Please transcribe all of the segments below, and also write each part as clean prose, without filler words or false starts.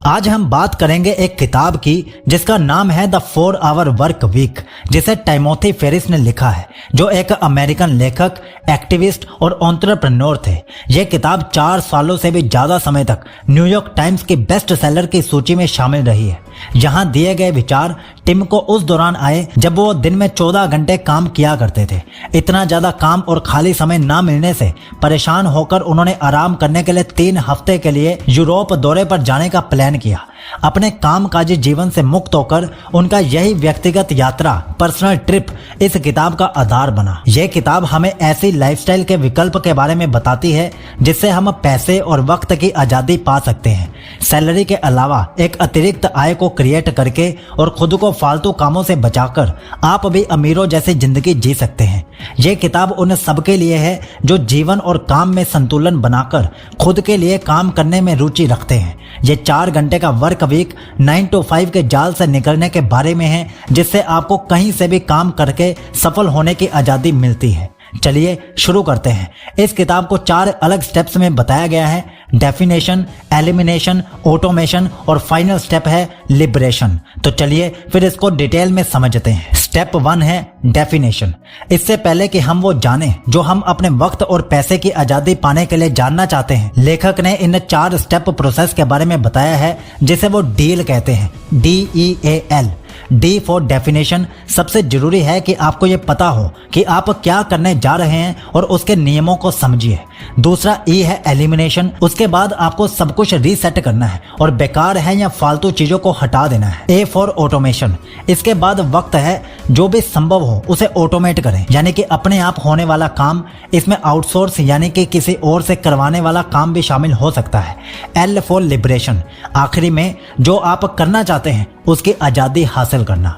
आज हम बात करेंगे एक किताब की जिसका नाम है द 4 आवर वर्क वीक, जिसे टाइमोथी फेरिस ने लिखा है, जो एक अमेरिकन लेखक, एक्टिविस्ट और एंटरप्रेन्योर थे। यह किताब 4 सालों से भी ज्यादा समय तक न्यूयॉर्क टाइम्स की बेस्ट सेलर की सूची में शामिल रही है। यहाँ दिए गए विचार टिम को उस दौरान आए जब वो दिन में 14 घंटे काम किया करते थे। इतना ज्यादा काम और खाली समय ना मिलने से परेशान होकर उन्होंने आराम करने के लिए 3 हफ्ते के लिए यूरोप दौरे पर जाने का प्लान किया। अपने कामकाजी जीवन से मुक्त होकर उनका यही व्यक्तिगत यात्रा, पर्सनल ट्रिप इस किताब का आधार बना। यह किताब हमें ऐसी लाइफस्टाइल के विकल्प के बारे में बताती है जिससे हम पैसे और वक्त की आजादी पा सकते हैं, सैलरी के अलावा एक अतिरिक्त आय को क्रिएट करके और खुद को फालतू कामों से बचाकर आप भी अमीरों जैसी जिंदगी जी सकते हैं। यह किताब उन सबके लिए है जो जीवन और काम में संतुलन बनाकर खुद के लिए काम करने में रुचि रखते हैं। ये 4 घंटे का वर्क वीक 9 to 5 के जाल से निकलने के बारे में है, जिससे आपको कहीं से भी काम करके सफल होने की आजादी मिलती है। चलिए शुरू करते हैं। इस किताब को 4 अलग स्टेप्स में बताया गया है: डेफिनेशन, एलिमिनेशन, ऑटोमेशन और फाइनल स्टेप है लिबरेशन। तो चलिए फिर इसको डिटेल में समझते हैं। स्टेप 1 है डेफिनेशन। इससे पहले कि हम वो जानें जो हम अपने वक्त और पैसे की आजादी पाने के लिए जानना चाहते हैं, लेखक ने इन 4 स्टेप प्रोसेस के बारे में बताया है, जिसे वो डील कहते हैं, DEAL। D for definition. सबसे जरूरी है कि आपको ये पता हो कि आप क्या करने जा रहे हैं और उसके नियमों को समझिए। दूसरा ई है एलिमिनेशन। उसके बाद आपको सब कुछ रीसेट करना है और बेकार है या फालतू चीजों को हटा देना है। A for automation. इसके बाद वक्त है जो भी संभव हो उसे ऑटोमेट करें, यानी कि अपने आप होने वाला काम। इसमें आउटसोर्स यानी कि किसी और से करवाने वाला काम भी शामिल हो सकता है। L for liberation. आखिरी में जो आप करना चाहते हैं उसकी आजादी हासिल करना।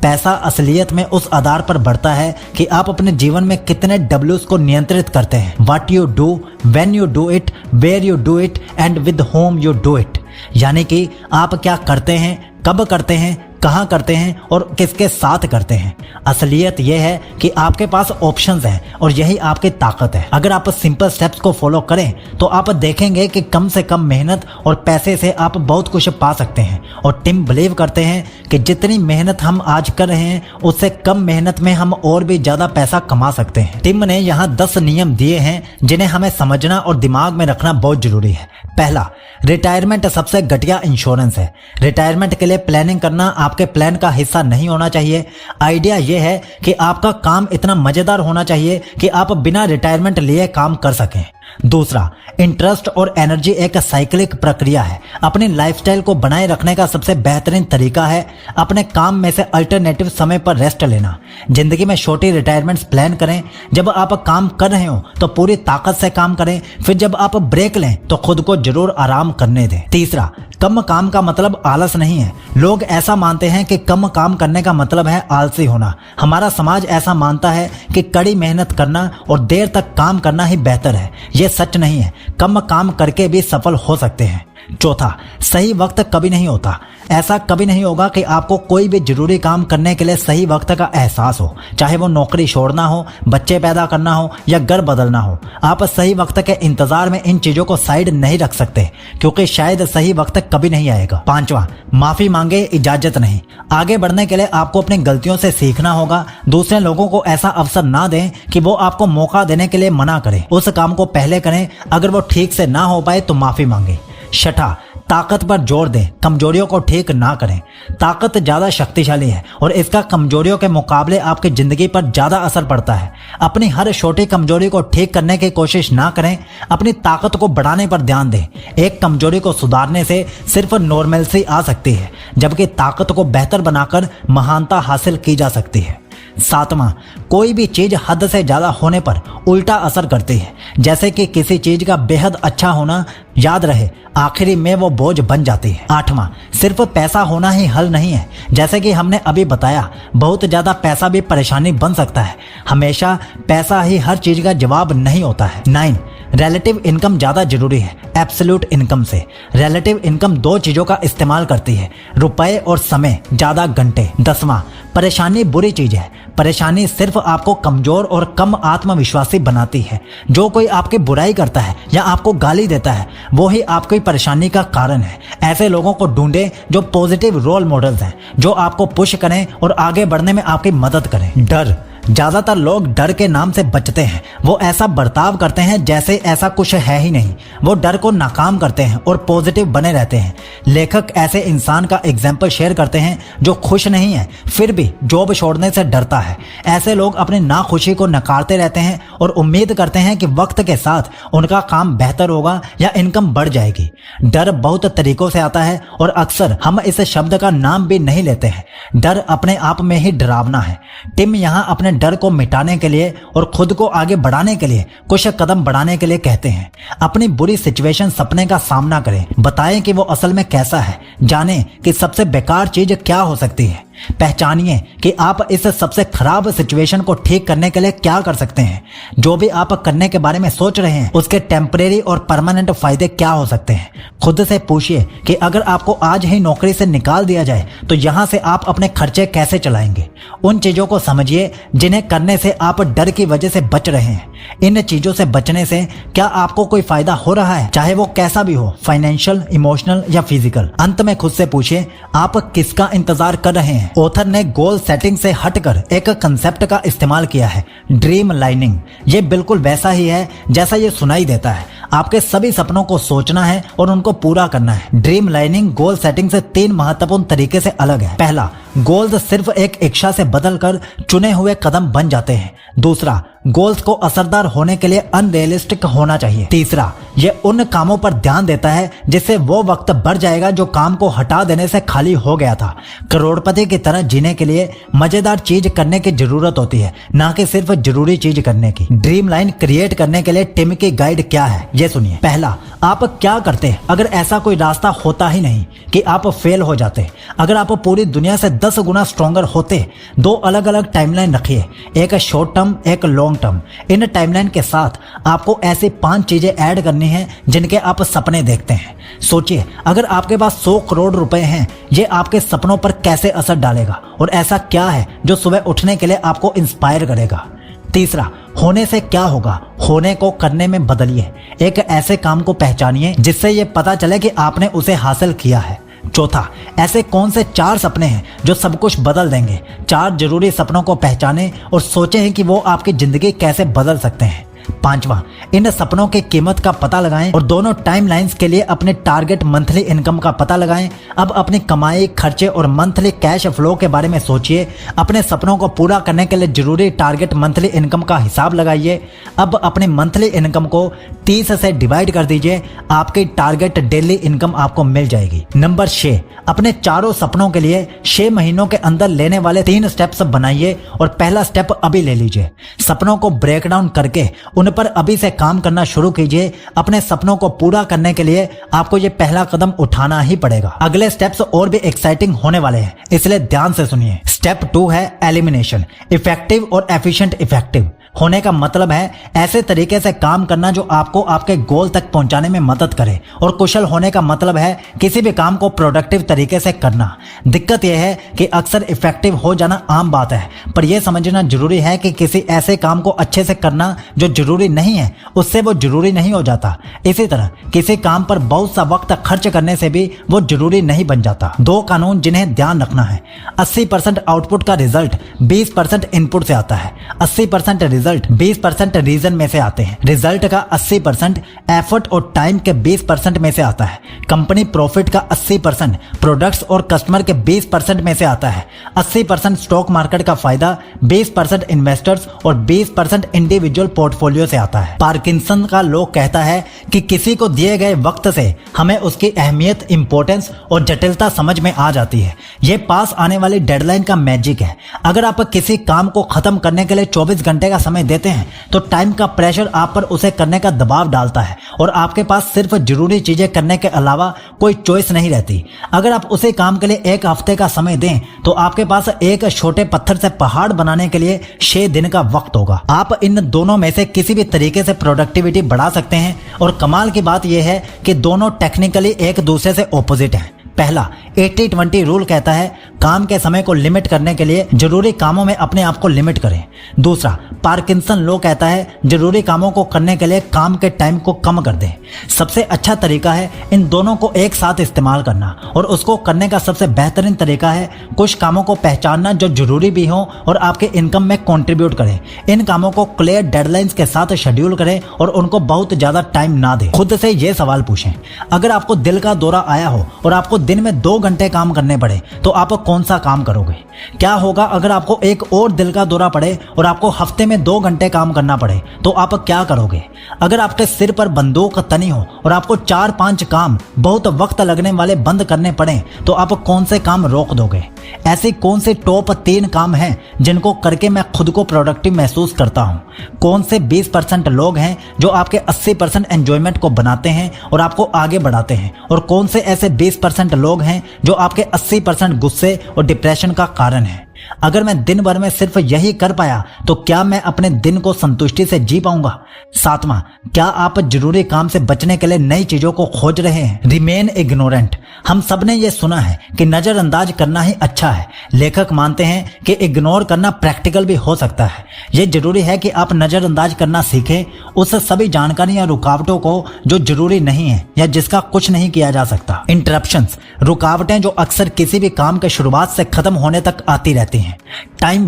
पैसा असलियत में उस आधार पर बढ़ता है कि आप अपने जीवन में कितने डब्ल्यूज को नियंत्रित करते हैं। What you do, when you do it, where you do it and with whom you do it. यानी कि आप क्या करते हैं, कब करते हैं, कहाँ करते हैं और किसके साथ करते हैं। असलियत यह है कि आपके पास ऑप्शंस हैं और यही आपकी ताकत है। अगर आप सिंपल स्टेप्स को फॉलो करें तो आप देखेंगे कि कम से कम मेहनत और पैसे से आप बहुत कुछ पा सकते हैं। और टिम बिलीव करते हैं कि जितनी मेहनत हम आज कर रहे हैं उससे कम मेहनत में हम और भी ज्यादा पैसा कमा सकते हैं। टिम ने यहाँ 10 नियम दिए हैं जिन्हें हमें समझना और दिमाग में रखना बहुत जरूरी है। पहला, रिटायरमेंट सबसे घटिया इंश्योरेंस है। रिटायरमेंट के लिए प्लानिंग करना आपके प्लान का हिस्सा नहीं होना चाहिए। आइडिया यह है कि आपका काम इतना मजेदार होना चाहिए कि आप बिना रिटायरमेंट लिए काम कर सकें। दूसरा, इंटरेस्ट और एनर्जी एक साइक्लिक प्रक्रिया है। अपनी लाइफस्टाइल को बनाए रखने का सबसे बेहतरीन तरीका है अपने काम में से अल्टरनेटिव समय पर रेस्ट लेना। जिंदगी में छोटी रिटायरमेंट्स प्लान करें। जब आप काम कर रहे हो तो पूरी ताकत से काम करें, फिर जब आप ब्रेक लें तो खुद को जरूर आराम करने दें। तीसरा, कम काम का मतलब आलस नहीं है। लोग ऐसा मानते हैं कि कम काम करने का मतलब है आलसी होना। हमारा समाज ऐसा मानता है कि कड़ी मेहनत करना और देर तक काम करना ही बेहतर है। यह सच नहीं है। कम काम करके भी सफल हो सकते हैं। चौथा, सही वक्त कभी नहीं होता। ऐसा कभी नहीं होगा कि आपको कोई भी जरूरी काम करने के लिए सही वक्त का एहसास हो, चाहे वो नौकरी छोड़ना हो, बच्चे पैदा करना हो या घर बदलना हो। आप सही वक्त के इंतजार में इन चीजों को साइड नहीं रख सकते, क्योंकि शायद सही वक्त कभी नहीं आएगा। पांचवा, माफी मांगे, इजाजत नहीं। आगे बढ़ने के लिए आपको अपनी गलतियों से सीखना होगा। दूसरे लोगों को ऐसा अवसर ना दें कि वो आपको मौका देने के लिए मना करें। उस काम को पहले करें। अगर वो ठीक से ना हो पाए तो माफी मांगे। छठा, ताकत पर जोर दें, कमजोरियों को ठीक ना करें। ताकत ज्यादा शक्तिशाली है और इसका कमजोरियों के मुकाबले आपकी जिंदगी पर ज्यादा असर पड़ता है। अपनी हर छोटी कमजोरी को ठीक करने की कोशिश ना करें, अपनी ताकत को बढ़ाने पर ध्यान दें। एक कमजोरी को सुधारने से सिर्फ नॉर्मलसी आ सकती है, जबकि ताकत को बेहतर बनाकर महानता हासिल की जा सकती है। सातवां, कोई भी चीज हद से ज्यादा होने पर उल्टा असर करती है। जैसे कि किसी चीज का बेहद अच्छा होना, याद रहे आखिरी में वो बोझ बन जाती है। आठवां, सिर्फ पैसा होना ही हल नहीं है। जैसे कि हमने अभी बताया, बहुत ज्यादा पैसा भी परेशानी बन सकता है। हमेशा पैसा ही हर चीज का जवाब नहीं होता है। 9, रिलेटिव इनकम ज्यादा जरूरी है एब्सोल्यूट इनकम से। रिलेटिव इनकम दो चीजों का इस्तेमाल करती है, रुपए और समय, ज्यादा घंटे। 10वां, परेशानी बुरी चीज है। परेशानी सिर्फ आपको कमजोर और कम आत्मविश्वासी बनाती है। जो कोई आपकी बुराई करता है या आपको गाली देता है वो ही आपकी परेशानी का कारण है। ऐसे लोगों को ढूंढें जो पॉजिटिव रोल मॉडल्स हैं, जो आपको पुश करें और आगे बढ़ने में आपकी मदद करें। डर, ज्यादातर लोग डर के नाम से बचते हैं। वो ऐसा बर्ताव करते हैं जैसे ऐसा कुछ है ही नहीं। वो डर को नाकाम करते हैं और पॉजिटिव बने रहते हैं। लेखक ऐसे इंसान का एग्जाम्पल शेयर करते हैं जो खुश नहीं है फिर भी जॉब छोड़ने से डरता है। ऐसे लोग अपनी नाखुशी को नकारते रहते हैं और उम्मीद करते हैं कि वक्त के साथ उनका काम बेहतर होगा या इनकम बढ़ जाएगी। डर बहुत तरीकों से आता है और अक्सर हम इस शब्द का नाम भी नहीं लेते हैं। डर अपने आप में ही डरावना है। टिम यहाँ अपने डर को मिटाने के लिए और खुद को आगे बढ़ाने के लिए कुछ कदम बढ़ाने के लिए कहते हैं। अपनी बुरी सिचुएशन सपने का सामना करें, बताएं कि वो असल में कैसा है, जानें कि सबसे बेकार चीज क्या हो सकती है, पहचानिए कि आप इस सबसे खराब सिचुएशन को ठीक करने के लिए क्या कर सकते हैं। जो भी आप करने के बारे में सोच रहे हैं उसके टेम्परेरी और परमानेंट फायदे क्या हो सकते हैं। खुद से पूछिए कि अगर आपको आज ही नौकरी से निकाल दिया जाए तो यहाँ से आप अपने खर्चे कैसे चलाएंगे। उन चीजों को समझिए जिन्हें करने से आप डर की वजह से बच रहे हैं। इन चीजों से बचने से क्या आपको कोई फायदा हो रहा है, चाहे वो कैसा भी हो, फाइनेंशियल, इमोशनल या फिजिकल। अंत में खुद से पूछिए आप किसका इंतजार कर रहे हैं। ऑथर ने गोल सेटिंग से हटकर एक कंसेप्ट का इस्तेमाल किया है, ड्रीम लाइनिंग। ये बिल्कुल वैसा ही है जैसा ये सुनाई देता है। आपके सभी सपनों को सोचना है और उनको पूरा करना है। ड्रीम लाइनिंग गोल सेटिंग से 3 महत्वपूर्ण तरीके से अलग है। पहला, गोल्स सिर्फ एक इच्छा से बदलकर चुने हुए कदम बन जाते हैं। दूसरा, गोल्स को असरदार होने के लिए अनरियलिस्टिक होना चाहिए। तीसरा, ये उन कामों पर ध्यान देता है जिससे वो वक्त बढ़ जाएगा जो काम को हटा देने से खाली हो गया था। करोड़पति की तरह जीने के लिए मजेदार चीज करने की जरूरत होती है, ना कि सिर्फ जरूरी चीज करने की। ड्रीम लाइन क्रिएट करने के लिए टिम की गाइड क्या है, ये सुनिए। पहला, आप क्या करते अगर ऐसा कोई रास्ता होता ही नहीं कि आप फेल हो जाते। अगर आप पूरी दुनिया से 10 गुना स्ट्रॉन्गर होते। 2 अलग अलग टाइमलाइन रखिए, एक शॉर्ट टर्म, एक लॉन्ग टर्म। इन टाइमलाइन के साथ आपको ऐसी 5 चीजें ऐड करनी है जिनके आप सपने देखते हैं। सोचिए अगर आपके पास 100 करोड़ रुपए हैं, ये आपके सपनों पर कैसे असर डालेगा और ऐसा क्या है जो सुबह उठने के लिए आपको इंस्पायर करेगा। तीसरा, होने से क्या होगा, होने को करने में बदलिए। एक ऐसे काम को पहचानिए जिससे ये पता चले कि आपने उसे हासिल किया है। चौथा, ऐसे कौन से 4 सपने हैं जो सब कुछ बदल देंगे। 4 जरूरी सपनों को पहचानें और सोचें कि वो आपकी जिंदगी कैसे बदल सकते हैं। 5वां, इन सपनों की कीमत का पता लगाएं और दोनों टाइमलाइंस के लिए अपने टारगेट मंथली इनकम का पता लगाएं। अब अपनी कमाई, खर्चे और मंथली कैश फ्लो के बारे में सोचिए। अपने सपनों को पूरा करने के लिए जरूरी टारगेट मंथली इनकम का हिसाब लगाइए। अब अपनी मंथली इनकम को 30 से डिवाइड कर दीजिए, आपकी टारगेट डेली इनकम आपको मिल जाएगी। नंबर 6, अपने चारों सपनों के लिए 6 महीनों के अंदर लेने वाले 3 स्टेप्स बनाइए और पहला स्टेप अभी ले लीजिए। सपनों को ब्रेक डाउन करके उन पर अभी से काम करना शुरू कीजिए। अपने सपनों को पूरा करने के लिए आपको ये पहला कदम उठाना ही पड़ेगा। अगले स्टेप्स और भी एक्साइटिंग होने वाले हैं, इसलिए ध्यान से सुनिए। स्टेप 2 है एलिमिनेशन। इफेक्टिव और एफिशिएंट इफेक्टिव होने का मतलब है ऐसे तरीके से काम करना जो आपको आपके गोल तक पहुंचाने में मदद करे, और कुशल होने का मतलब है किसी भी काम को प्रोडक्टिव तरीके से करना। दिक्कत यह है कि अक्सर इफेक्टिव हो जाना आम बात है, पर यह समझना जरूरी है कि किसी ऐसे काम को अच्छे से करना जो जरूरी नहीं है, उससे वो जरूरी नहीं हो जाता। इसी तरह किसी काम पर बहुत सा वक्त खर्च करने से भी वो जरूरी नहीं बन जाता। 2 कानून जिन्हें ध्यान रखना है। 80% आउटपुट का रिजल्ट 20% इनपुट से आता है। 80% रिजल्ट 20% रीजन में से आते हैं। रिजल्ट का 80% एफर्ट और टाइम के 20% में से आता है। कंपनी प्रॉफिट का 80% प्रोडक्ट्स और कस्टमर के 20% में से आता है। 80% स्टॉक मार्केट का फायदा 20% इन्वेस्टर्स और 20% इंडिविजुअल पोर्टफोलियो से आता है। पार्किंसन का लॉ कहता है कि किसी को दिए गए वक्त से हमें उसकी अहमियत, इंपॉर्टेंस और जटिलता समझ में आ जाती है। यह पास आने वाली डेडलाइन का मैजिक है। अगर आप किसी काम को खत्म करने के लिए 24 घंटे का समय देते हैं तो टाइम का प्रेशर आप पर उसे करने का दबाव डालता है और आपके पास सिर्फ जरूरी चीजें करने के अलावा कोई चॉइस नहीं रहती। अगर आप उसे काम के लिए 1 हफ्ते का समय दें तो आपके पास एक छोटे पत्थर से पहाड़ बनाने के लिए 6 दिन का वक्त होगा। आप इन दोनों में से किसी भी तरीके से प्रोडक्टिविटी बढ़ा सकते हैं और कमाल की बात यह है कि दोनों टेक्निकली एक दूसरे से ऑपोजिट हैं। पहला 80-20 रूल कहता है काम के समय को लिमिट करने के लिए जरूरी कामों में अपने आप को लिमिट करें। दूसरा पार्किंसन लॉ कहता है जरूरी कामों को करने के लिए काम के टाइम को कम कर दें। सबसे अच्छा तरीका है इन दोनों को एक साथ इस्तेमाल करना और उसको करने का सबसे बेहतरीन तरीका है कुछ कामों को पहचानना जो जरूरी भी हो और आपके इनकम में कंट्रीब्यूट करें। इन कामों को क्लियर डेडलाइंस के साथ शेड्यूल करें और उनको बहुत ज्यादा टाइम ना दें। खुद से ये सवाल पूछें, अगर आपको दिल का दौरा आया हो और आपको दिन में 2 घंटे काम करने पड़े तो आप कौन सा काम करोगे? क्या होगा अगर आपको एक और दिल का दौरा पड़े और आपको हफ्ते में 2 घंटे काम करना पड़े तो आप क्या करोगे? अगर आपके सिर पर बंदूक तनी हो और आपको 4-5 काम बहुत वक्त लगने वाले बंद करने पड़े तो आप कौन से काम रोक दोगे? ऐसे कौन से टॉप 3 काम हैं जिनको करके मैं खुद को प्रोडक्टिव महसूस करता हूं? कौन से 20% लोग हैं जो आपके 80% एंजॉयमेंट को बनाते हैं और आपको आगे बढ़ाते हैं? और कौन से ऐसे 20% लोग हैं जो आपके 80% गुस्से और डिप्रेशन का कारण है? अगर मैं दिन भर में सिर्फ यही कर पाया तो क्या मैं अपने दिन को संतुष्टि से जी पाऊंगा? 7वां, क्या आप जरूरी काम से बचने के लिए नई चीजों को खोज रहे हैं? Remain ignorant. हम सब ने यह सुना है कि नजरअंदाज करना ही अच्छा है। लेखक मानते हैं कि इग्नोर करना प्रैक्टिकल भी हो सकता है। यह जरूरी है कि आप नजरअंदाज करना सीखें उस सभी जानकारी या रुकावटों को जो जरूरी नहीं है या जिसका कुछ नहीं किया जा सकता। इंटरप्शंस, रुकावटें जो अक्सर किसी भी काम के शुरुआत से खत्म होने तक आती रहती हैं। टाइम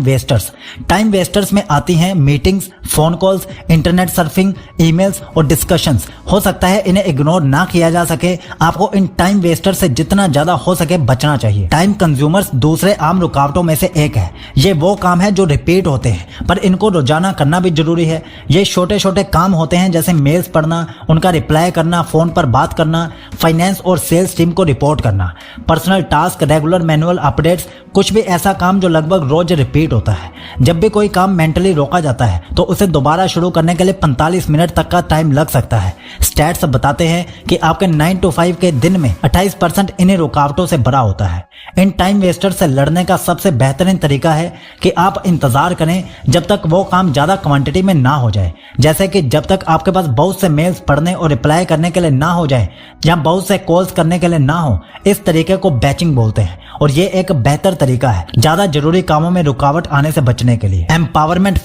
वेस्टर्स में आती हैं meetings, phone calls, internet surfing, emails और डिस्कशंस। हो सकता है इन्हें इग्नोर ना किया जा सके। आपको इन टाइम वेस्टर्स से जितना ज्यादा हो सके बचना चाहिए। टाइम कंज्यूमर्स दूसरे आम रुकावटों में से एक है। ये वो काम है जो रिपीट होते हैं पर इनको रोजाना करना भी जरूरी है। ये छोटे छोटे काम होते हैं जैसे मेल्स पढ़ना, उनका रिप्लाई करना, फोन पर बात करना, फाइनेंस और सेल्स टीम को रिपोर्ट करना, personal task, regular manual updates, कुछ भी ऐसा काम जो लगभग रोज रिपीट होता है। जब भी कोई काम मेंटली रोका जाता है तो उसे दोबारा शुरू करने के लिए 45 मिनट तक का टाइम लग सकता है। स्टैट्स बताते हैं कि आपके 9 to 5 के दिन में 28% इन्हीं रुकावटों से भरा होता है। इन टाइम वेस्टर से लड़ने का सबसे बेहतरीन तरीका है कि आप इंतजार करें जब तक वो काम ज्यादा क्वांटिटी में ना हो जाए। जैसे कि जब तक आपके पास बहुत से मेल्स पढ़ने और रिप्लाई करने के लिए ना हो जाए या बहुत से कॉल्स करने के लिए ना हो। इस तरीके को बैचिंग बोलते हैं और ये एक बेहतर तरीका है ज्यादा जरूरी कामों में रुकावट आने से बचने के लिए। एम्पावरमेंट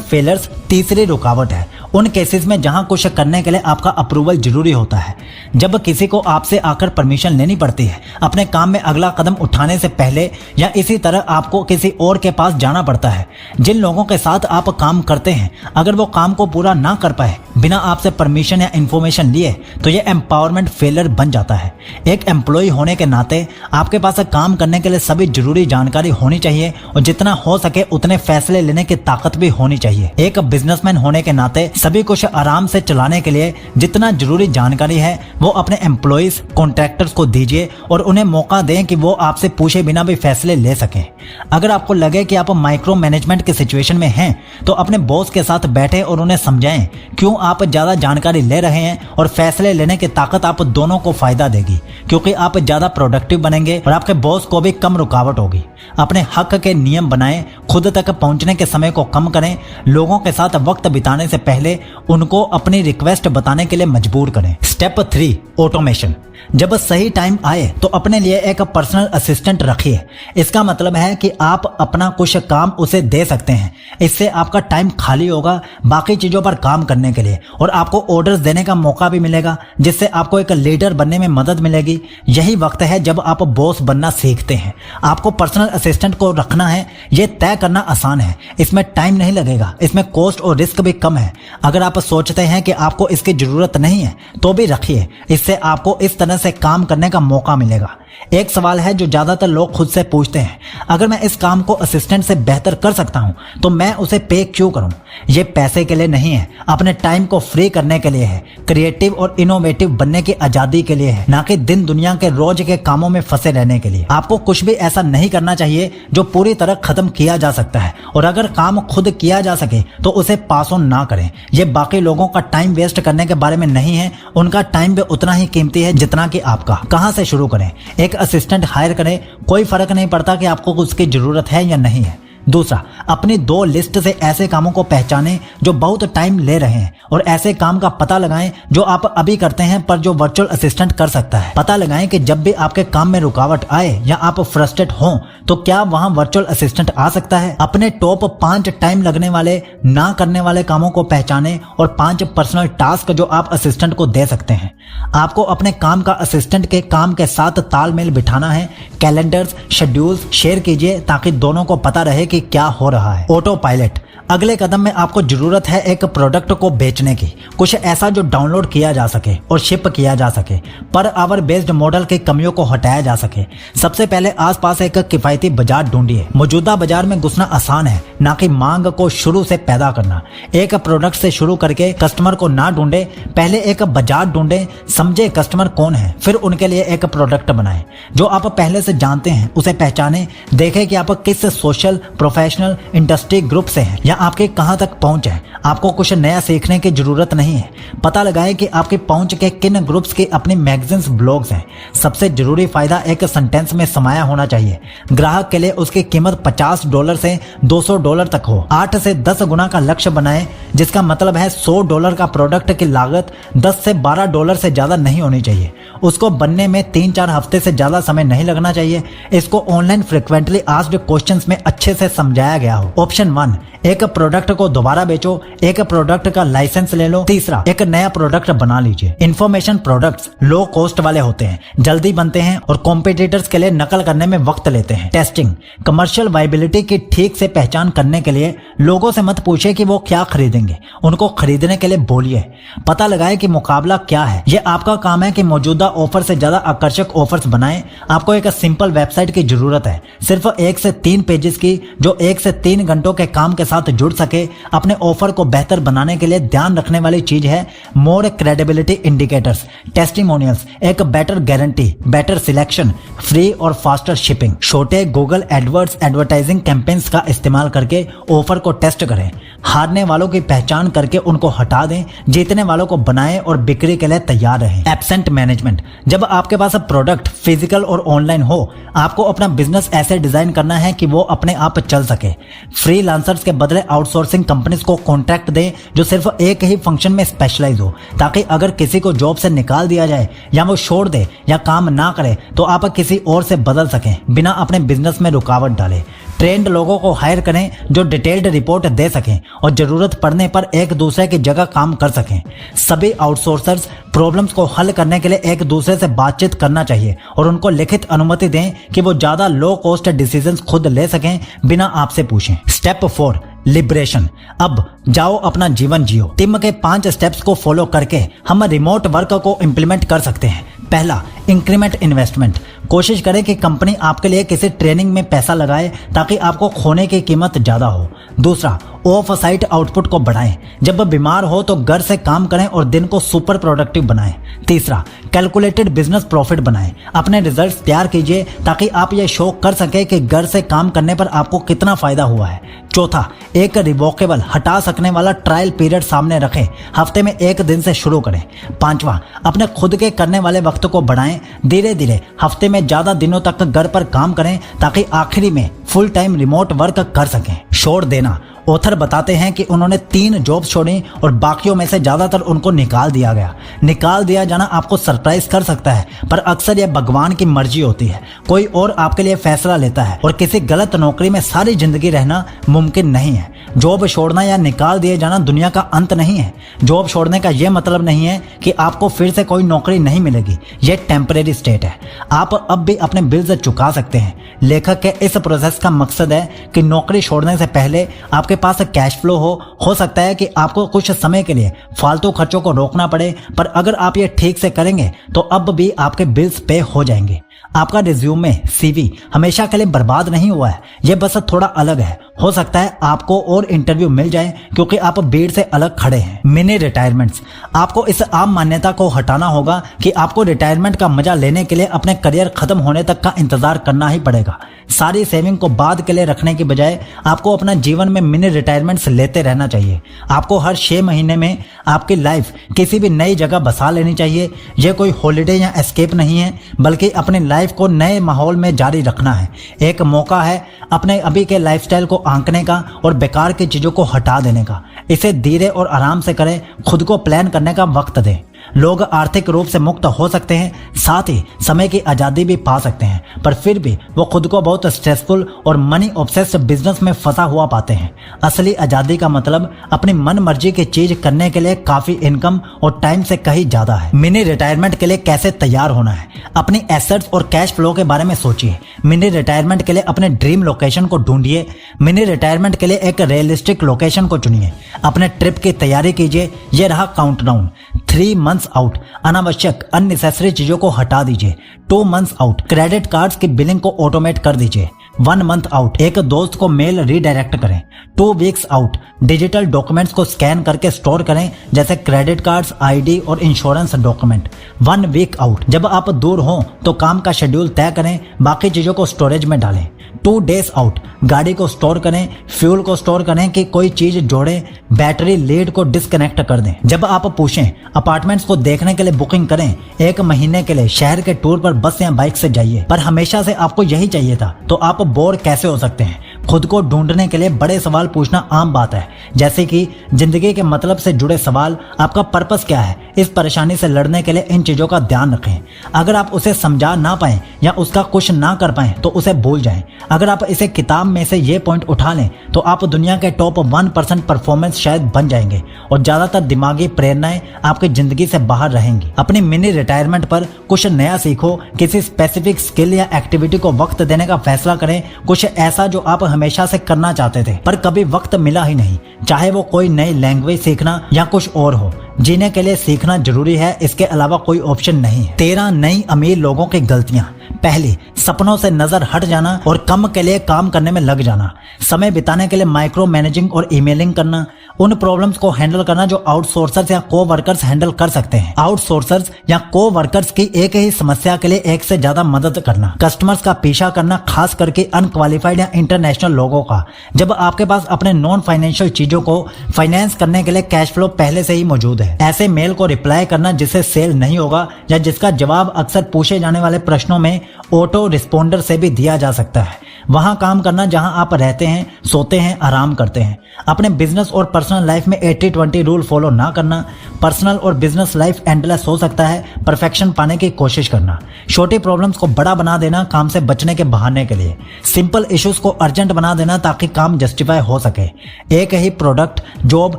फेलियर्स तीसरी रुकावट है। उन केसेस में जहां कुछ करने के लिए आपका अप्रूवल जरूरी होता है। जब किसी को आपसे आकर परमिशन लेनी पड़ती है अपने काम में अगला कदम उठाने से पहले, या इसी तरह आपको किसी और के पास जाना पड़ता है। जिन लोगों के साथ आप काम करते हैं अगर वो काम को पूरा ना कर पाए बिना आपसे परमिशन या इंफॉर्मेशन लिए तो ये एम्पावरमेंट फेलियर बन जाता है। एक एम्प्लॉय होने के नाते आपके पास काम करने के लिए सभी जरूरी जानकारी होनी चाहिए और जितना हो सके उतने फैसले लेने की ताकत भी होनी चाहिए। एक बिजनेसमैन होने के नाते सभी कुछ आराम से चलाने के लिए जितना जरूरी जानकारी है वो अपने एम्प्लॉइज, कॉन्ट्रैक्टर्स को दीजिए और उन्हें मौका दें कि वो आपसे पूछे बिना भी फैसले ले सकें। अगर आपको लगे कि आप माइक्रो मैनेजमेंट की सिचुएशन में हैं तो अपने बॉस के साथ बैठे और उन्हें समझाएं क्यों आप ज्यादा जानकारी ले रहे हैं और फैसले लेने की ताकत आप दोनों को फायदा देगी क्योंकि आप ज्यादा प्रोडक्टिव बनेंगे और आपके बॉस को भी कम रुकावट होगी। अपने हक के नियम बनाएं, खुद तक पहुंचने के समय को कम करें, लोगों के साथ वक्त बिताने से पहले उनको अपनी रिक्वेस्ट बताने के लिए मजबूर करें। Step 3, automation. जब सही टाइम आए तो अपने लिए एक पर्सनल असिस्टेंट रखिए। इसका मतलब है कि आप अपना कुछ काम उसे दे सकते हैं। इससे आपका टाइम खाली होगा बाकी चीजों पर काम करने के लिए और आपको ऑर्डर्स देने का मौका भी मिलेगा जिससे आपको एक लीडर बनने में मदद मिलेगी। यही वक्त है जब आप बॉस बनना सीखते हैं। आपको पर्सनल असिस्टेंट को रखना है, यह तय करना आसान है। इसमें टाइम नहीं लगेगा, इसमें कॉस्ट और रिस्क भी कम है। अगर आप सोचते हैं कि आपको इसकी जरूरत नहीं है तो भी रखिए, इससे आपको इस तरह से काम करने का मौका मिलेगा। एक सवाल है जो ज्यादातर लोग खुद से पूछते हैं, अगर मैं इस काम को असिस्टेंट से बेहतर कर सकता हूं तो मैं उसे पे क्यों करूं? ये पैसे के लिए नहीं है, अपने टाइम को फ्री करने के लिए है, क्रिएटिव और इनोवेटिव बनने की आजादी के लिए है, ना कि दिन दुनिया के रोज के कामों में फंसे रहने के लिए। आपको कुछ भी ऐसा नहीं करना चाहिए जो पूरी तरह खत्म किया जा सकता है, और अगर काम खुद किया जा सके तो उसे पास ऑन ना करें। ये बाकी लोगों का टाइम वेस्ट करने के बारे में नहीं है, उनका टाइम भी उतना ही कीमती है जितना कि आपका। कहां से शुरू करें? एक असिस्टेंट हायर करें, कोई फर्क नहीं पड़ता कि आपको उसकी जरूरत है या नहीं है। दूसरा, अपनी 2 लिस्ट से ऐसे कामों को पहचानें जो बहुत टाइम ले रहे हैं, और ऐसे काम का पता लगाएं जो आप अभी करते हैं पर जो वर्चुअल असिस्टेंट कर सकता है। पता लगाएं कि जब भी आपके काम में रुकावट आए या आप फ्रस्ट्रेट हों तो क्या वहां वर्चुअल असिस्टेंट आ सकता है। अपने टॉप 5 टाइम लगने वाले ना करने वाले कामों को पहचानें और 5 पर्सनल टास्क जो आप असिस्टेंट को दे सकते हैं। आपको अपने काम का असिस्टेंट के काम के साथ तालमेल बिठाना है। कैलेंडर्स, शेड्यूल्स शेयर कीजिए ताकि दोनों को पता रहे कि क्या हो रहा है। ऑटो पायलट, अगले कदम में आपको जरूरत है एक प्रोडक्ट को बेचने की, कुछ ऐसा जो डाउनलोड किया जा सके और शिप किया जा सके, पर आवर बेस्ड मॉडल की कमियों को हटाया जा सके। सबसे पहले आसपास एक किफायती बाजार ढूंढिए। मौजूदा बाजार में घुसना आसान है, ना कि मांग को शुरू से पैदा करना। एक प्रोडक्ट से शुरू करके कस्टमर को ना ढूंढे, पहले एक बाजार ढूंढे, समझे कस्टमर कौन है, फिर उनके लिए एक प्रोडक्ट बनाए जो आप पहले से जानते हैं। उसे पहचाने, देखें कि आप किस सोशल, प्रोफेशनल, इंडस्ट्री ग्रुप से हैं या आपके कहां तक पहुंच है। आपको कुछ नया सीखने की जरूरत नहीं है। पता लगाएं कि आपकी पहुंच के किन ग्रुप्स की अपनी मैगजीन्स, ब्लॉग्स हैं। सबसे जरूरी फायदा एक सेंटेंस में समाया होना चाहिए। ग्राहक के लिए उसकी कीमत $50 से $200 तक हो। 8 से 10 गुना का लक्ष्य बनाएं, जिसका मतलब है $100 का प्रोडक्ट की लागत $10 से $12 से ज्यादा नहीं होनी चाहिए। उसको बनने में 3-4 हफ्ते से ज्यादा समय नहीं लगना चाहिए। इसको ऑनलाइन फ्रिक्वेंटली आस्क्ड क्वेश्चंस में अच्छे से समझाया गया हो। ऑप्शन 1, एक प्रोडक्ट को दोबारा बेचो, एक प्रोडक्ट का लाइसेंस ले लो। तीसरा, एक नया प्रोडक्ट बना लीजिए। इंफॉर्मेशन प्रोडक्ट्स लो कॉस्ट वाले होते हैं, जल्दी बनते हैं और कॉम्पिटिटर्स के लिए नकल करने में वक्त लेते हैं। टेस्टिंग, कमर्शियल वायबिलिटी की ठीक से पहचान करने के लिए लोगों से मत पूछे कि वो क्या खरीदेंगे, उनको खरीदने के लिए बोलिए। पता लगाए कि मुकाबला क्या है। ये आपका काम है कि मौजूदा ऑफर से ज्यादा आकर्षक ऑफर्स बनाएं। आपको एक सिंपल वेबसाइट की जरूरत है, सिर्फ 1 से 3 पेजेस की, जो 1 से 3 घंटों के काम के साथ जुड़ सके। अपने ऑफर को बेहतर बनाने के लिए ध्यान रखने वाली चीज है मोर क्रेडिबिलिटी इंडिकेटर्स, टेस्टिमोनियल्स, एक better guarantee, better selection, free और फास्टर शिपिंग। छोटे गूगल एडवर्ड्स एडवर्टाइजिंग कैंपेन्स का इस्तेमाल करके ऑफर को टेस्ट करें। हारने वालों की पहचान करके उनको हटा दें, जीतने वालों को बनाएं और बिक्री के लिए तैयार रहें। एब्सेंट मैनेजमेंट, जब आपके पास प्रोडक्ट फिजिकल और ऑनलाइन हो, आपको अपना बिजनेस ऐसे डिजाइन करना है कि वो अपने आप चल सके। फ्रीलांसर्स के बदले आउटसोर्सिंग कंपनीज को कॉन्ट्रैक्ट दें जो सिर्फ एक ही फंक्शन में स्पेशलाइज हो, ताकि अगर किसी को जॉब से निकाल दिया जाए या वो छोड़ दे या काम ना करे तो आप किसी और से बदल सकें बिना अपने बिजनेस में रुकावट डाले। ट्रेंड लोगों को हायर करें जो डिटेल्ड रिपोर्ट दे सकें और जरूरत पड़ने पर एक दूसरे की जगह काम कर सकें। सभी आउटसोर्सर्स प्रॉब्लम्स को हल करने के लिए एक दूसरे से बातचीत करना चाहिए और उनको लिखित अनुमति दें कि वो ज्यादा लो कॉस्ट डिसीजंस खुद ले सकें बिना आपसे पूछें। Step 4, liberation. अब जाओ अपना जीवन जियो। टिम के 5 स्टेप्स को फॉलो करके हम रिमोट वर्क को इम्प्लीमेंट कर सकते हैं। पहला, इंक्रीमेंट इन्वेस्टमेंट। कोशिश करें कि कंपनी आपके लिए किसी ट्रेनिंग में पैसा लगाए ताकि आपको खोने की कीमत ज्यादा हो। दूसरा, ऑफ साइट आउटपुट को बढ़ाएं। जब बीमार हो तो घर से काम करें और दिन को सुपर प्रोडक्टिव बनाएं। तीसरा, कैलकुलेटेड बिजनेस प्रॉफिट बनाएं। अपने रिजल्ट्स तैयार कीजिए ताकि आप ये शो कर सके कि घर से काम करने पर आपको कितना फायदा हुआ है। चौथा, एक रिवोकेबल, हटा सकने वाला ट्रायल पीरियड सामने रखें। हफ्ते में 1 दिन से शुरू करें। पांचवा, अपने खुद के करने वाले वक्त को बढ़ाएं। धीरे धीरे हफ्ते में ज्यादा दिनों तक घर पर काम करें ताकि आखिरी में फुल टाइम रिमोट वर्क कर सकें। छोड़ देना। ऑथर बताते हैं कि उन्होंने 3 जॉब्स छोड़ी और बाकियों में से ज्यादातर उनको निकाल दिया गया। निकाल दिया जाना आपको सरप्राइज कर सकता है, पर अक्सर यह भगवान की मर्जी होती है। कोई और आपके लिए फैसला लेता है और किसी गलत नौकरी में सारी जिंदगी रहना मुमकिन नहीं है। जॉब छोड़ना या निकाल दिए जाना दुनिया का अंत नहीं है। जॉब छोड़ने का यह मतलब नहीं है कि आपको फिर से कोई नौकरी नहीं मिलेगी। यह टेम्परेरी स्टेट है। आप अब भी अपने बिल्स चुका सकते हैं। लेखक के इस प्रोसेस का मकसद है कि नौकरी छोड़ने से पहले आपके पास कैश फ्लो हो सकता है कि आपको कुछ समय के लिए फालतू खर्चों को रोकना पड़े, पर अगर आप ये ठीक से करेंगे तो अब भी आपके बिल्स पे हो जाएंगे। आपका रिज्यूमे सीवी हमेशा के लिए बर्बाद नहीं हुआ है, ये बस थोड़ा अलग है। हो सकता है आपको और इंटरव्यू मिल जाए क्योंकि आप भीड़ से अलग खड़े हैं। मिनी रिटायरमेंट्स, आपको इस आम मान्यता को हटाना होगा कि आपको रिटायरमेंट का मजा लेने के लिए अपने करियर खत्म होने तक का इंतजार करना ही पड़ेगा। सारी सेविंग को बाद के लिए रखने की बजाय आपको अपना जीवन में मिनी रिटायरमेंट्स लेते रहना चाहिए। आपको हर 6 महीने में आपकी लाइफ किसी भी नई जगह बसा लेनी चाहिए। यह कोई हॉलिडे या एस्केप नहीं है, बल्कि अपनी लाइफ को नए माहौल में जारी रखना है। एक मौका है अपने अभी के लाइफस्टाइल को आंकने का और बेकार की चीजों को हटा देने का। इसे धीरे और आराम से करें, खुद को प्लान करने का वक्त दें। लोग आर्थिक रूप से मुक्त हो सकते हैं, साथ ही समय की आजादी भी पा सकते हैं, पर फिर भी वो खुद को बहुत स्ट्रेसफुल और मनी ऑब्सेस्ड बिजनेस में फंसा हुआ पाते हैं। असली आजादी का मतलब अपनी मन मर्जी की चीज करने के लिए काफी इनकम और टाइम से कहीं ज्यादा है। मिनी रिटायरमेंट के लिए कैसे तैयार होना है? अपनी एसेट्स और कैश फ्लो के बारे में सोचिए। मिनी रिटायरमेंट के लिए अपने ड्रीम लोकेशन को ढूंढिए। मिनी रिटायरमेंट के लिए एक रियलिस्टिक लोकेशन को चुनिए। अपने ट्रिप की तैयारी कीजिए। यह रहा काउंटडाउन। 3 मंथ्स आउट, अनावश्यक अननेसेसरी चीजों को हटा दीजिए। 2 मंथ्स आउट, क्रेडिट कार्ड्स की बिलिंग को ऑटोमेट कर दीजिए। 1 मंथ आउट, एक दोस्त को मेल रीडायरेक्ट करें। 2 वीक्स आउट, डिजिटल डॉक्यूमेंट्स को स्कैन करके स्टोर करें, जैसे क्रेडिट कार्ड्स, आईडी और इंश्योरेंस डॉक्यूमेंट। 1 वीक आउट, जब आप दूर हों तो काम का शेड्यूल तय करें, बाकी चीजों को स्टोरेज में डालें। 2 डेज आउट, गाड़ी को स्टोर करें, फ्यूल को स्टोर करें कि कोई चीज जोड़ें, बैटरी लीड को डिस्कनेक्ट कर दें। जब आप पूछें, अपार्टमेंट्स को देखने के लिए बुकिंग करें। 1 महीने के लिए शहर के टूर पर बस या बाइक से जाइए। पर हमेशा से आपको यही चाहिए था, तो आप बोर कैसे हो सकते हैं? खुद को ढूंढने के लिए बड़े सवाल पूछना आम बात है, जैसे कि जिंदगी के मतलब से जुड़े सवाल, आपका पर्पस क्या है? इस परेशानी से लड़ने के लिए इन चीजों का ध्यान रखें। अगर आप उसे समझा ना पाए या उसका कुछ ना कर पाए तो उसे भूल जाएं। अगर आप इसे किताब में से ये पॉइंट उठा लें तो आप दुनिया के टॉप 1% परफॉर्मेंस शायद बन जाएंगे और ज्यादातर दिमागी प्रेरणाएं आपकी जिंदगी से बाहर रहेंगी। अपनी मिनी रिटायरमेंट पर कुछ नया सीखो। किसी स्पेसिफिक स्किल या एक्टिविटी को वक्त देने का फैसला करें, कुछ ऐसा जो आप हमेशा से करना चाहते थे पर कभी वक्त मिला ही नहीं, चाहे वो कोई नई लैंग्वेज सीखना या कुछ और हो। जीने के लिए सीखना जरूरी है, इसके अलावा कोई ऑप्शन नहीं है। 13 नई अमीर लोगों की गलतियां। पहली, सपनों से नजर हट जाना और कम के लिए काम करने में लग जाना। समय बिताने के लिए माइक्रो मैनेजिंग और ईमेलिंग करना। उन प्रॉब्लम्स को हैंडल करना जो आउटसोर्सर्स या को वर्कर्स हैंडल कर सकते हैं। आउटसोर्सर्स या को वर्कर्स की एक ही समस्या के लिए एक से ज्यादा मदद करना। कस्टमर्स का पीछा करना, खास करके अनक्वालिफाइड या इंटरनेशनल लोगों का। जब आपके पास अपने नॉन फाइनेंशियल चीजों को फाइनेंस करने के लिए कैश फ्लो पहले से ही मौजूद है। ऐसे मेल को रिप्लाई करना जिससे सेल नहीं होगा या जिसका जवाब अक्सर पूछे जाने वाले प्रश्नों में ऑटो रिस्पोंडर से भी दिया जा सकता है। वहां काम करना जहां आप रहते हैं, सोते हैं, आराम करते हैं। अपने बिजनेस और पर्सनल लाइफ में 80-20 रूल फॉलो ना करना। पर्सनल और बिजनेस लाइफ एंडलेस हो सकता है। परफेक्शन पाने की कोशिश करना। छोटी प्रॉब्लम्स को बड़ा बना देना काम से बचने के बहाने के लिए। सिंपल इश्यूज को अर्जेंट बना देना ताकि काम जस्टिफाई हो सके। एक ही प्रोडक्ट, जॉब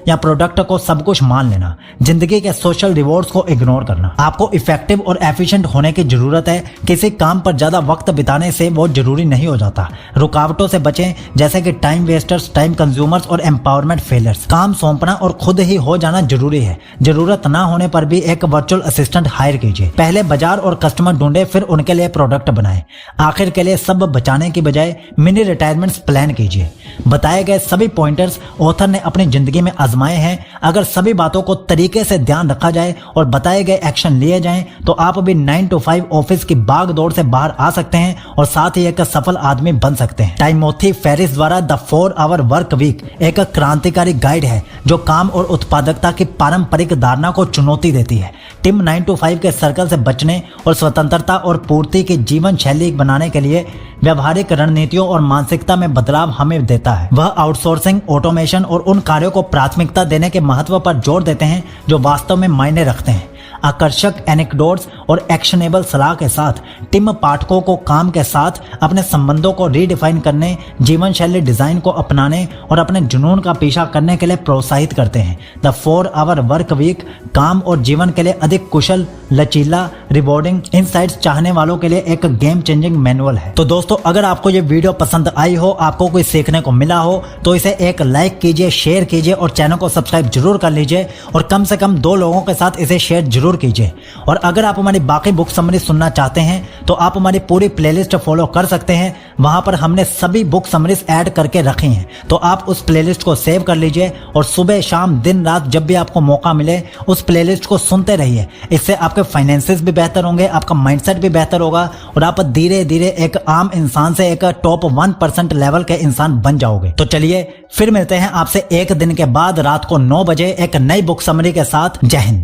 या प्रोडक्ट को सब कुछ मान लेना। जिंदगी के सोशल रिवॉर्ड्स को इग्नोर करना। आपको इफेक्टिव और एफिशिएंट होने की जरूरत है। किसी काम पर ज्यादा वक्त बिताने से वो जरूरी नहीं हो जाता। रुकावटों से बचें, जैसे कि टाइम वेस्टर्स, टाइम कंज्यूमर्स और एम्पावरमेंट फेलियर्स। काम सौंपना और खुद ही हो जाना जरूरी है। जरूरत ना होने पर भी एक वर्चुअल असिस्टेंट हायर कीजिए। पहले बाजार और कस्टमर ढूंढे, फिर उनके लिए प्रोडक्ट बनाएं। आखिर के लिए सब बचाने की बजाय मिनी रिटायरमेंट प्लान कीजिए। बताए गए सभी पॉइंटर्स ऑथर ने अपनी जिंदगी में आजमाए हैं। अगर सभी बातों को तरीके से ध्यान रखा जाए और बताए गए एक्शन लिए जाएं तो आप भी 9 to 5 ऑफिस की भाग दौड़ से बाहर आ सकते हैं और साथ ही एक सफल आदमी बन सकते हैं। टाइमोथी फेरिस द्वारा द 4 Hour वर्क वीक एक क्रांतिकारी गाइड है जो काम और उत्पादकता की पारंपरिक धारणा को चुनौती देती है। टिम 9 to 5 के सर्कल से बचने और स्वतंत्रता और पूर्ति की जीवन शैली बनाने के लिए व्यवहारिक रणनीतियों और मानसिकता में बदलाव हमें देता है। वह आउटसोर्सिंग, ऑटोमेशन और उन कार्यों को प्राथमिकता देने के महत्व पर जोर देते हैं जो वास्तव में मायने रखते हैं। आकर्षक एनेक्डोट्स और एक्शनेबल सलाह के साथ टिम पाठकों को काम के साथ अपने संबंधों को रीडिफाइन करने, जीवन शैली डिजाइन को अपनाने और अपने जुनून का पीछा करने के लिए प्रोत्साहित करते हैं। द 4 Hour वर्क वीक काम और जीवन के लिए अधिक कुशल, लचीला, रिवॉर्डिंग इनसाइट्स चाहने वालों के लिए एक गेम चेंजिंग मैनुअल है। तो दोस्तों, अगर आपको ये वीडियो पसंद आई हो, आपको कोई सीखने को मिला हो, तो इसे एक लाइक कीजिए, शेयर कीजिए और चैनल को सब्सक्राइब जरूर कर लीजिए और कम से कम 2 लोगों के साथ इसे शेयर जरूर कीजिए। और अगर आप हमारी हमारी बाकी बुक समरी सुनना चाहते हैं तो आप हमारी पूरी प्लेलिस्ट फॉलो कर सकते हैं। वहां पर हमने सभी बुक समरीज ऐड करके रखी हैं, तो आप उस प्लेलिस्ट को सेव कर लीजिए और सुबह शाम दिन रात जब भी आपको मौका मिले उस प्लेलिस्ट को सुनते रहिए। इससे आपके फाइनेंसेस भी बेहतर होंगे, आपका माइंडसेट भी बेहतर होगा और आप धीरे धीरे एक आम इंसान से एक टॉप 1% लेवल के इंसान बन जाओगे। तो चलिए फिर मिलते हैं आपसे एक दिन के बाद रात को 9 बजे एक नई बुक समरी के साथ। जय हिंद।